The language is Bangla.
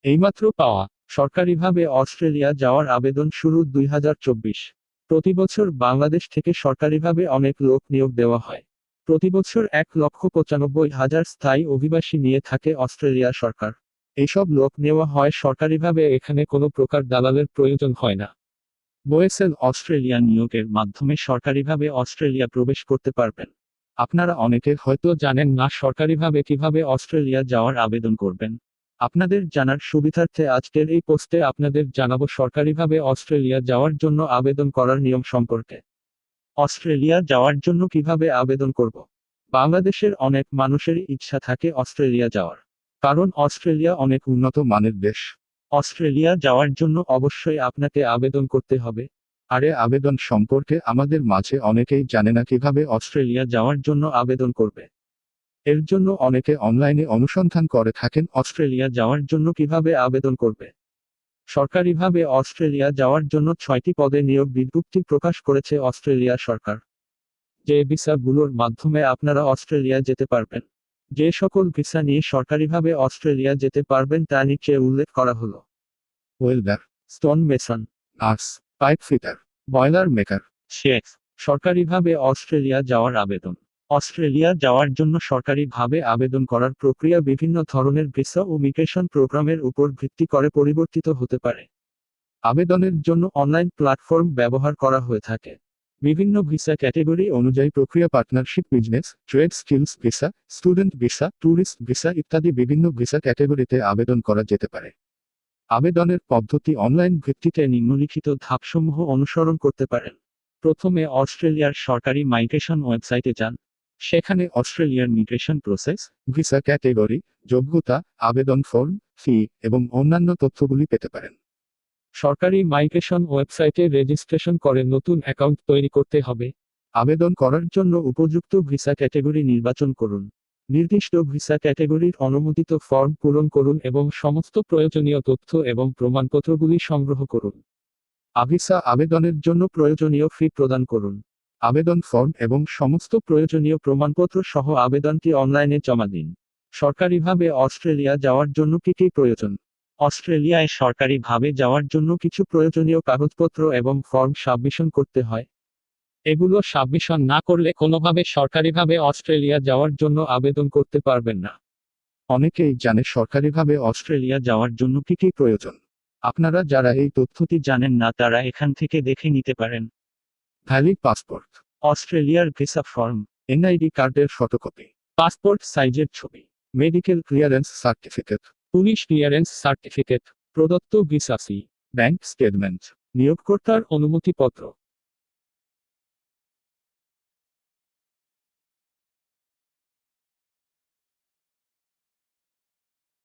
এইমাত্র পাওয়া। সরকারিভাবে অস্ট্রেলিয়া যাওয়ার আবেদন শুরু 2024। প্রতিবছর বাংলাদেশ থেকে সরকারিভাবে অনেক লোক নিয়োগ দেওয়া হয়। প্রতিবছর 1,95,000 স্থায়ী অভিবাসী নিয়ে থাকে অস্ট্রেলিয়া সরকার। এইসব লোক নেওয়া হয় সরকারিভাবে, এখানে কোনো প্রকার দালালের প্রয়োজন হয় না। ওয়েসেল অস্ট্রেলিয়া নিয়োগের মাধ্যমে সরকারিভাবে অস্ট্রেলিয়া প্রবেশ করতে পারবেন। আপনারা অনেকে হয়তো জানেন না সরকারিভাবে কিভাবে অস্ট্রেলিয়া যাওয়ার আবেদন করবেন। আপনাদের জানার সুবিধার্থে আজকের এই পোস্টে আপনাদের জানাবো সরকারিভাবে অস্ট্রেলিয়া যাওয়ার জন্য আবেদন করার নিয়ম সম্পর্কে। অস্ট্রেলিয়া যাওয়ার জন্য কিভাবে আবেদন করব? বাংলাদেশের অনেক মানুষেরই ইচ্ছা থাকে অস্ট্রেলিয়া যাওয়ার, কারণ অস্ট্রেলিয়া অনেক উন্নত মানের দেশ। অস্ট্রেলিয়া যাওয়ার জন্য অবশ্যই আপনাকে আবেদন করতে হবে। আরে আবেদন সম্পর্কে আমাদের মাঝে অনেকেই জানে না কিভাবে অস্ট্রেলিয়া যাওয়ার জন্য আবেদন করবে। এর জন্য অনেকে অনলাইনে অনুসন্ধান করে থাকেন অস্ট্রেলিয়া যাওয়ার জন্য কিভাবে আবেদন করবে। সরকারিভাবে অস্ট্রেলিয়া যাওয়ার জন্য 6টি পদে নিয়োগ বিজ্ঞপ্তি প্রকাশ করেছে অস্ট্রেলিয়া সরকার। যে ভিসাগুলোর মাধ্যমে আপনারা অস্ট্রেলিয়া যেতে পারবেন, যে সকল ভিসা নিয়ে সরকারিভাবে অস্ট্রেলিয়া যেতে পারবেন তা নিচে উল্লেখ করা হলো: welder, stone mason, nurse, pipe fitter, boiler maker, chef. সরকারিভাবে অস্ট্রেলিয়া যাওয়ার আবেদন। অস্ট্রেলিয়া যাওয়ার জন্য সরকারিভাবে আবেদন করার প্রক্রিয়া বিভিন্ন ধরনের ভিসা ও মিগ্রেশন প্রোগ্রামের উপর ভিত্তি করে পরিবর্তিত হতে পারে। আবেদনের জন্য অনলাইন প্ল্যাটফর্ম ব্যবহার করা হয়ে থাকে। বিভিন্ন ভিসা ক্যাটেগরি অনুযায়ী প্রক্রিয়া partnership, business, trade, skills visa, student visa, tourist visa ইত্যাদি বিভিন্ন ভিসা ক্যাটেগরিতে আবেদন করা যেতে পারে। আবেদনের পদ্ধতি অনলাইন ভিত্তিতে নিম্নলিখিত ধাপসমূহ অনুসরণ করতে পারেন। প্রথমে অস্ট্রেলিয়ার সরকারি মাইগ্রেশন ওয়েবসাইটে যান। সেখানে অস্ট্রেলিয়ার মিগ্রেশন প্রসেস, ভিসা ক্যাটেগরি, যোগ্যতা, আবেদন ফর্ম, ফি এবং অন্যান্য তথ্যগুলি পেতে পারেন। সরকারি মাইগ্রেশন ওয়েবসাইটে রেজিস্ট্রেশন করে নতুন অ্যাকাউন্ট তৈরি করতে হবে। আবেদন করার জন্য উপযুক্ত ভিসা ক্যাটেগরি নির্বাচন করুন। নির্দিষ্ট ভিসা ক্যাটেগরির অনুমোদিত ফর্ম পূরণ করুন এবং সমস্ত প্রয়োজনীয় তথ্য এবং প্রমাণপত্রগুলি সংগ্রহ করুন। ভিসা আবেদনের জন্য প্রয়োজনীয় ফি প্রদান করুন। আবেদন ফর্ম এবং সমস্ত প্রয়োজনীয় প্রমাণপত্র সহ আবেদনটি অনলাইনে জমা দিন। সরকারিভাবে অস্ট্রেলিয়া যাওয়ার জন্য কি কি প্রয়োজন? অস্ট্রেলিয়ায় সরকারিভাবে যাওয়ার জন্য কিছু প্রয়োজনীয় কাগজপত্র এবং ফর্ম সাবমিশন করতে হয়। এগুলো সাবমিশন না করলে কোনোভাবে সরকারিভাবে অস্ট্রেলিয়া যাওয়ার জন্য আবেদন করতে পারবেন না। অনেকেই জানে সরকারিভাবে অস্ট্রেলিয়া যাওয়ার জন্য কি কি প্রয়োজন। আপনারা যারা এই তথ্যটি জানেন না তারা এখান থেকে দেখে নিতে পারেন। ভ্যালিড পাসপোর্ট, অস্ট্রেলিয়ার ভিসা ফর্ম, এনআইডি কার্ডের ফটোকপি, পাসপোর্ট সাইজের ছবি, medical clearance certificate, police clearance certificate, প্রদত্ত ভিসা ফি, ব্যাংক স্টেটমেন্ট, নিয়োগকর্তার অনুমতিপত্র,